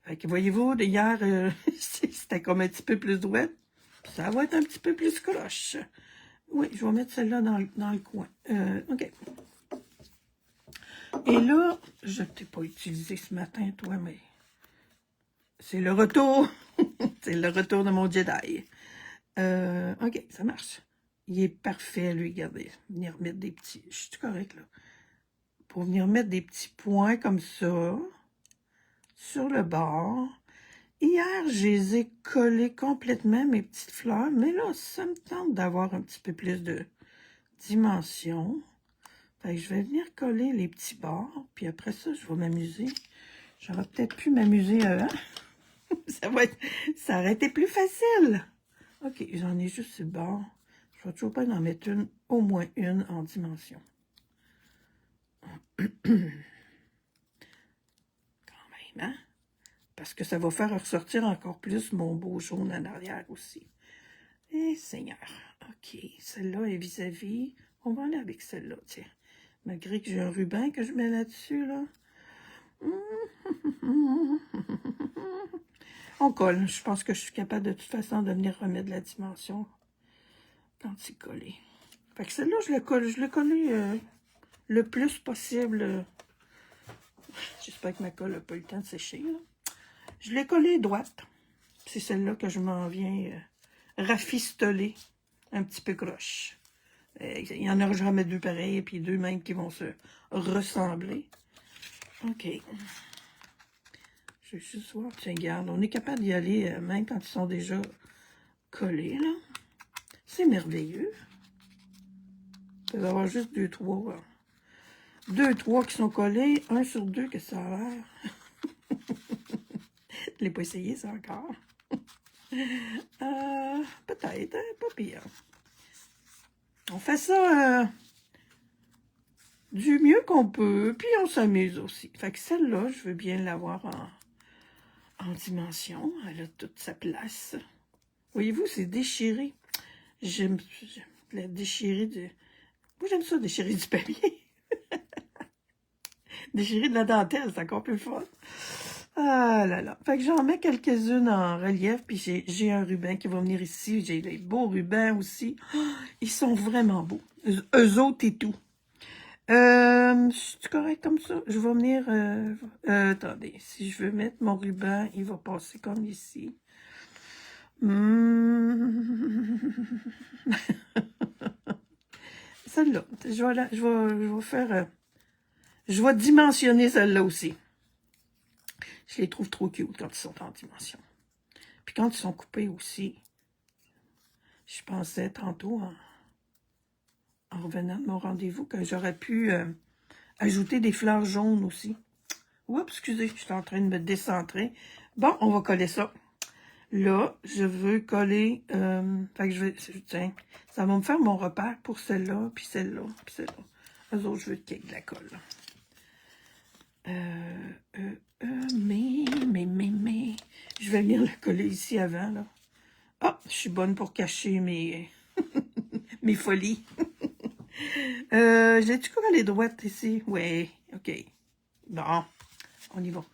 Fait que, voyez-vous, hier, c'était comme un petit peu plus droit. Ça va être un petit peu plus croche. Oui, je vais mettre celle-là dans le coin. OK. Et là, je ne t'ai pas utilisé ce matin, toi, mais c'est le retour. C'est le retour de mon Jedi. OK, ça marche. Il est parfait, lui, regardez. Venir mettre des petits... Je suis correct, là. Pour venir mettre des petits points comme ça, sur le bord. Hier, je les ai collés complètement, mes petites fleurs, mais là, ça me tente d'avoir un petit peu plus de dimension. Fait que je vais venir coller les petits bords, puis après ça, je vais m'amuser. J'aurais peut-être pu m'amuser avant. Ça aurait été plus facile. OK, j'en ai juste sur le bord. Je vais toujours pas en mettre une, au moins une en dimension. Quand même, hein? Parce que ça va faire ressortir encore plus mon beau jaune en arrière aussi. Eh, Seigneur. OK, celle-là est vis-à-vis. On va aller avec celle-là, tiens. Malgré que j'ai un ruban que je mets là-dessus, là. On colle. Je pense que je suis capable de toute façon de venir remettre la dimension quand c'est collé. Fait que celle-là, je l'ai collé le plus possible. J'espère que ma colle n'a pas eu le temps de sécher, là. Je l'ai collée droite. C'est celle-là que je m'en viens rafistoler un petit peu croche. Il y en aura jamais deux pareils, puis deux mêmes qui vont se ressembler. OK. Je vais juste voir. Tiens, regarde, on est capable d'y aller même quand ils sont déjà collés, là. C'est merveilleux. Il peut y avoir juste deux, trois qui sont collés. Un sur deux que ça a l'air. Je l'ai pas essayé, ça, encore. Peut-être, hein, pas pire. On fait ça du mieux qu'on peut, puis on s'amuse aussi. Fait que celle-là, je veux bien l'avoir en dimension. Elle a toute sa place. Voyez-vous, c'est déchiré. J'aime la déchirer de... Moi, j'aime ça, déchirer du papier. Déchirer de la dentelle, c'est encore plus fun. Ah là là. Fait que j'en mets quelques-unes en relief, puis j'ai un ruban qui va venir ici. J'ai des beaux rubans aussi. Oh, ils sont vraiment beaux. Eux autres et tout. C'est correct comme ça? Je vais venir... attendez, si je veux mettre mon ruban, il va passer comme ici. Celle-là, je vais faire... je vais dimensionner celle-là aussi. Je les trouve trop cute quand ils sont en dimension. Puis quand ils sont coupés aussi, je pensais tantôt, en revenant de mon rendez-vous, que j'aurais pu ajouter des fleurs jaunes aussi. Oups, excusez, je suis en train de me décentrer. Bon, on va coller ça. Là, je veux coller... fait que tiens, ça va me faire mon repère pour celle-là, puis celle-là, puis celle-là. Eux autres, je veux qu'il y ait de la colle. Mais... Je vais venir la coller ici avant, là. Ah, je suis bonne pour cacher mes folies. J'ai-tu collé droite ici? Oui, OK. Bon, on y va.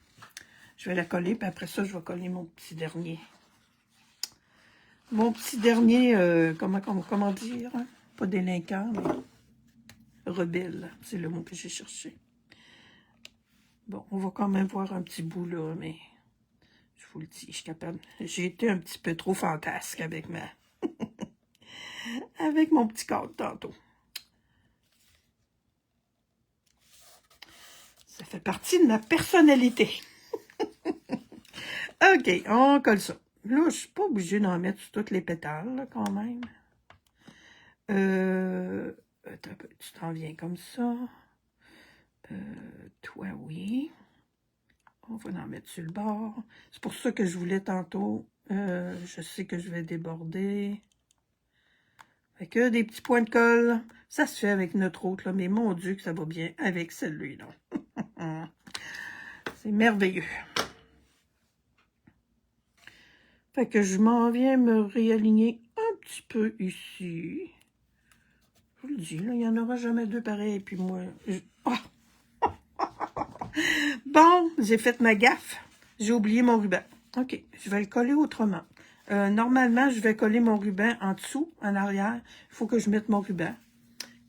Je vais la coller, puis après ça, je vais coller mon petit dernier. Mon petit dernier, comment dire? Hein? Pas délinquant, mais rebelle. C'est le mot que j'ai cherché. Bon, on va quand même voir un petit bout, là, mais je vous le dis, je suis capable. J'ai été un petit peu trop fantasque avec avec mon petit cadre tantôt. Ça fait partie de ma personnalité. OK, on colle ça. Là, je suis pas obligée d'en mettre sur toutes les pétales, là, quand même. Tu t'en viens comme ça. Toi, oui. On va en mettre sur le bord. C'est pour ça que je voulais tantôt. Je sais que je vais déborder. Fait que des petits points de colle, ça se fait avec notre autre, là, mais mon Dieu que ça va bien avec celui-là. C'est merveilleux. Fait que je m'en viens me réaligner un petit peu ici. Je vous le dis, là, il n'y en aura jamais deux pareils. Puis moi, Bon, j'ai fait ma gaffe. J'ai oublié mon ruban. OK, je vais le coller autrement. Normalement, je vais coller mon ruban en dessous, en arrière. Il faut que je mette mon ruban.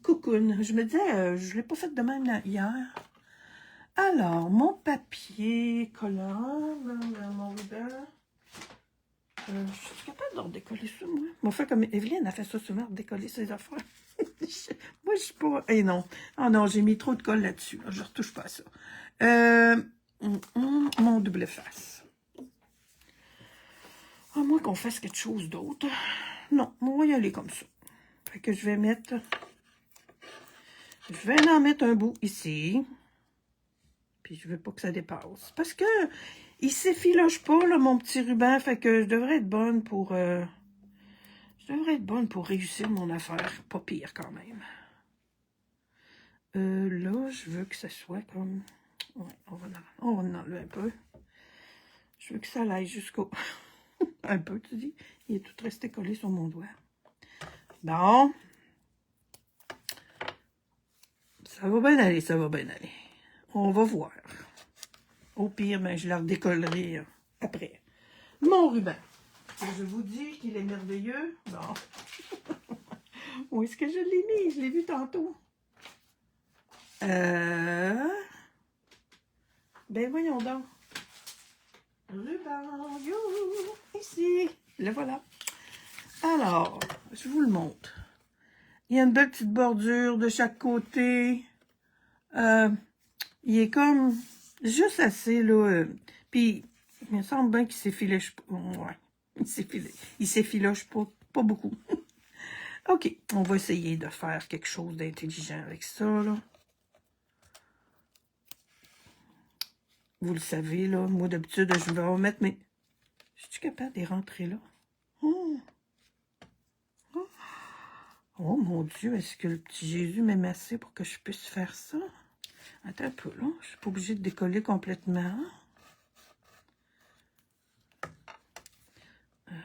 Coucoune. Je me disais, je ne l'ai pas fait de même là, hier. Alors, mon papier collant, mon ruban. Je suis capable de redécoller ça, moi. Mon frère, comme Evelyne a fait ça souvent, redécoller ses affaires. Moi, je suis pas... Eh non. Ah non, j'ai mis trop de colle là-dessus. Je ne retouche pas à ça. Mon double face. À moins qu'on fasse quelque chose d'autre. Non, on va y aller comme ça. Fait que je vais mettre... Je vais en mettre un bout ici. Puis je veux pas que ça dépasse. Parce que il s'effiloche pas, là, mon petit ruban. Fait que je devrais être bonne pour... je devrais être bonne pour réussir mon affaire. Pas pire quand même. Là, je veux que ça soit comme... Ouais, on va en enlever un peu. Je veux que ça aille jusqu'au... un peu, tu dis. Il est tout resté collé sur mon doigt. Bon. Ça va bien aller, ça va bien aller. On va voir. Au pire, ben, je la redécollerai après. Mon ruban. Je vous dis qu'il est merveilleux. Bon. Où est-ce que je l'ai mis? Je l'ai vu tantôt. Ben voyons donc. Ruban, you, ici. Le voilà. Alors, je vous le montre. Il y a une belle petite bordure de chaque côté. Il est comme juste assez, là. Puis, il me semble bien qu'il s'effiloche pas. Ouais, il s'effiloche pas beaucoup. OK, on va essayer de faire quelque chose d'intelligent avec ça, là. Vous le savez, là, moi, d'habitude, je vais remettre mes... Je suis capable de les rentrer là? Oh mon Dieu, est-ce que le petit Jésus m'aime assez pour que je puisse faire ça? Attends un peu, là. Je suis pas obligée de décoller complètement.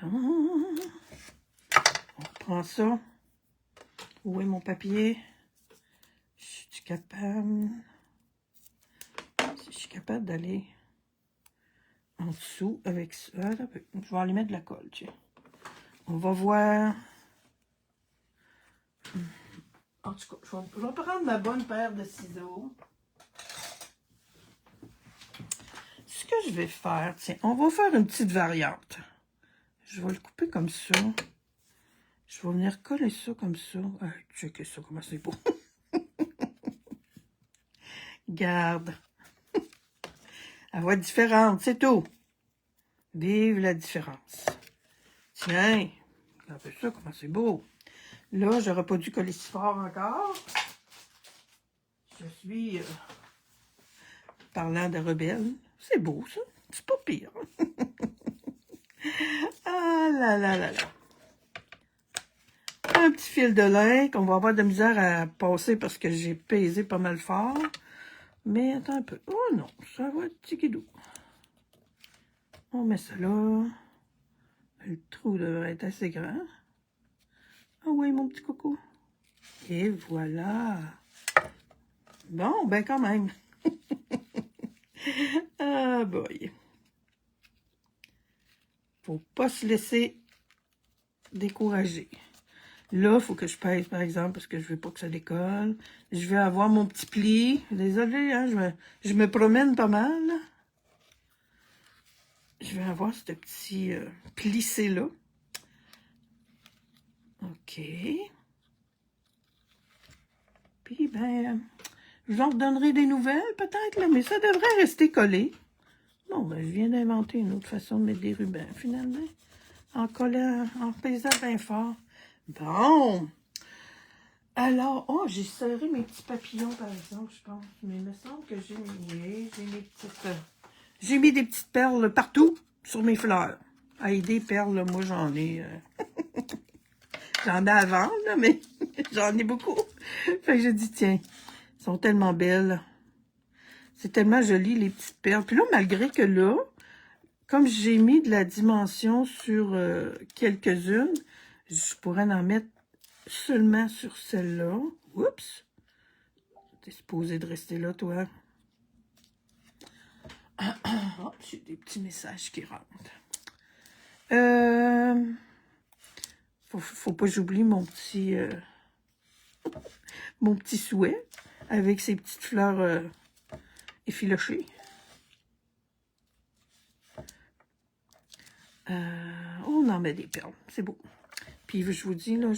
On reprend ça. Où est mon papier? Je suis capable... Si je suis capable d'aller en dessous avec ça. Je vais aller mettre de la colle, tiens. On va voir... En tout cas, je vais prendre ma bonne paire de ciseaux. Ce que je vais faire, tiens, on va faire une petite variante. Je vais le couper comme ça. Je vais venir coller ça comme ça. Checkez ça, comment c'est beau. Garde. Elle va être différente, c'est tout. Vive la différence. Tiens, regardez ça, comment c'est beau. Là, j'aurais pas dû coller si fort encore. Je suis... parlant de rebelle. C'est beau, ça. C'est pas pire. Ah là là là là. Un petit fil de lin qu'on va avoir de misère à passer parce que j'ai pesé pas mal fort. Mais attends un peu. Oh non, ça va être tiquidou. On met ça là. Le trou devrait être assez grand. Ah oui, mon petit coco. Et voilà. Bon, ben quand même. Ah boy. Faut pas se laisser décourager. Là, il faut que je pèse, par exemple, parce que je veux pas que ça décolle. Je vais avoir mon petit pli. Désolée, hein, je me promène pas mal. Je vais avoir ce petit plissé-là. OK. Puis, ben, je vous en redonnerai des nouvelles, peut-être, là, mais ça devrait rester collé. Bon, ben, je viens d'inventer une autre façon de mettre des rubans, finalement. En collant, en pesant bien fort. Bon. Alors, oh, j'ai serré mes petits papillons, par exemple, je pense. Mais il me semble que j'ai mis, j'ai mes petites... j'ai mis des petites perles partout sur mes fleurs. Ah, et des perles, là, moi, j'en ai... j'en ai à vendre, là, mais j'en ai beaucoup. Fait que je dis, tiens, elles sont tellement belles. C'est tellement joli, les petites perles. Puis là, malgré que là, comme j'ai mis de la dimension sur quelques-unes, je pourrais en mettre seulement sur celle-là. Oups! T'es supposé de rester là, toi. Oh, j'ai des petits messages qui rentrent. Faut pas que j'oublie mon petit souhait avec ses petites fleurs effilochées. On en met des perles, c'est beau. Puis je vous dis, là,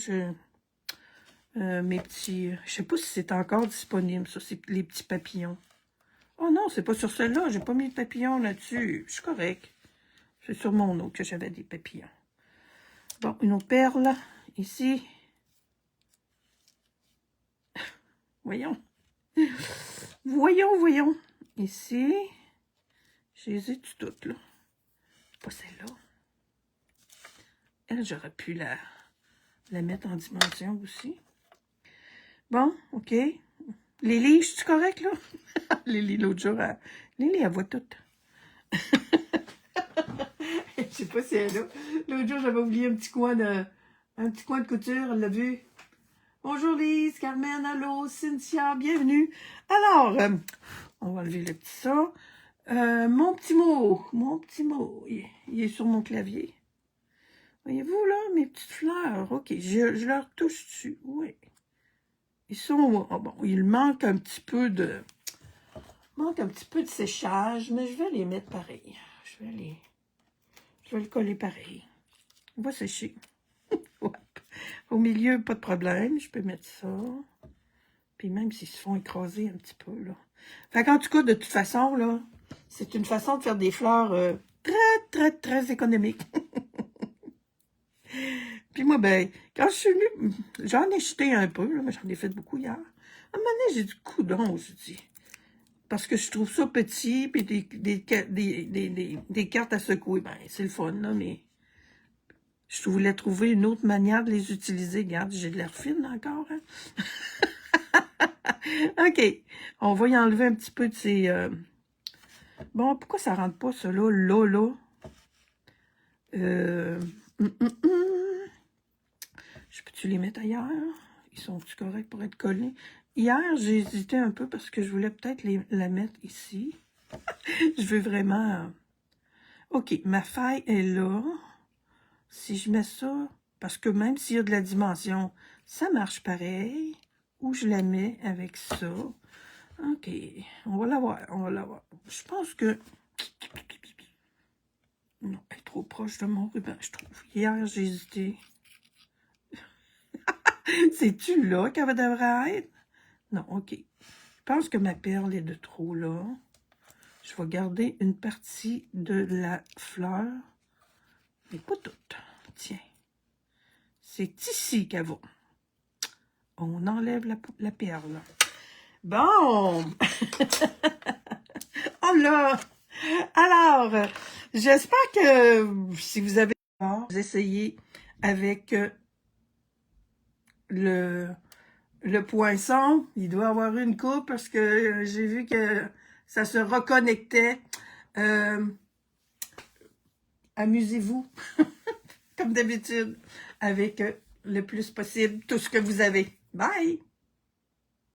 mes petits... je sais pas si c'est encore disponible, ça, c'est les petits papillons. Oh non, c'est pas sur celle-là, j'ai pas mis de papillons là-dessus. Je suis correct. C'est sur mon autre que j'avais des papillons. Bon, une autre perle, ici. Voyons. Voyons. Ici. Je les ai toutes, là. Pas celle-là. Elle, j'aurais pu la mettre en dimension aussi. Bon, OK. Lily, je suis correct, là? Lily, l'autre jour, Lily, elle voit tout. Je sais pas si elle est là. L'autre jour, j'avais oublié un petit coin de couture, elle l'a vu. Bonjour Lise, Carmen, allô, Cynthia, bienvenue. Alors, on va enlever le petit ça. Mon petit mot, il est sur mon clavier. Voyez-vous là, mes petites fleurs, ok, je leur touche dessus, oui. Ils sont, oh bon, il manque un petit peu de séchage, mais je vais les mettre pareil. Je vais le coller pareil. On va sécher. Ouais. Au milieu, pas de problème. Je peux mettre ça. Puis même s'ils se font écraser un petit peu, là. Fait qu'en tout cas, de toute façon, là, c'est une façon de faire des fleurs très économiques. Puis moi, ben, quand je suis venue, j'en ai jeté un peu, là, mais j'en ai fait beaucoup hier. À un moment donné, j'ai dit, coudonc, je dis. Parce que je trouve ça petit, puis des cartes à secouer. Ben, c'est le fun, là, mais je voulais trouver une autre manière de les utiliser. Regarde, j'ai de l'air fine encore, hein? OK. On va y enlever un petit peu de ces... Bon, pourquoi ça rentre pas, ça, là? Là. Je peux-tu les mettre ailleurs? Ils sont-tu corrects pour être collés? Hier, j'ai hésité un peu parce que je voulais peut-être la mettre ici. Je veux vraiment... OK, ma faille est là. Si je mets ça, parce que même s'il y a de la dimension, ça marche pareil. Ou je la mets avec ça. OK, on va la voir. Je pense que... Non, elle est trop proche de mon ruban, je trouve. Hier, j'ai hésité. C'est-tu là qu'elle devrait être? Non, OK. Je pense que ma perle est de trop là. Je vais garder une partie de la fleur, mais pas toute. Tiens. C'est ici qu'elle va. On enlève la perle. Bon! Oh là! Alors, j'espère que si vous avez essayé avec le poinçon, il doit avoir une coupe parce que j'ai vu que ça se reconnectait. Amusez-vous, comme d'habitude, avec le plus possible tout ce que vous avez. Bye!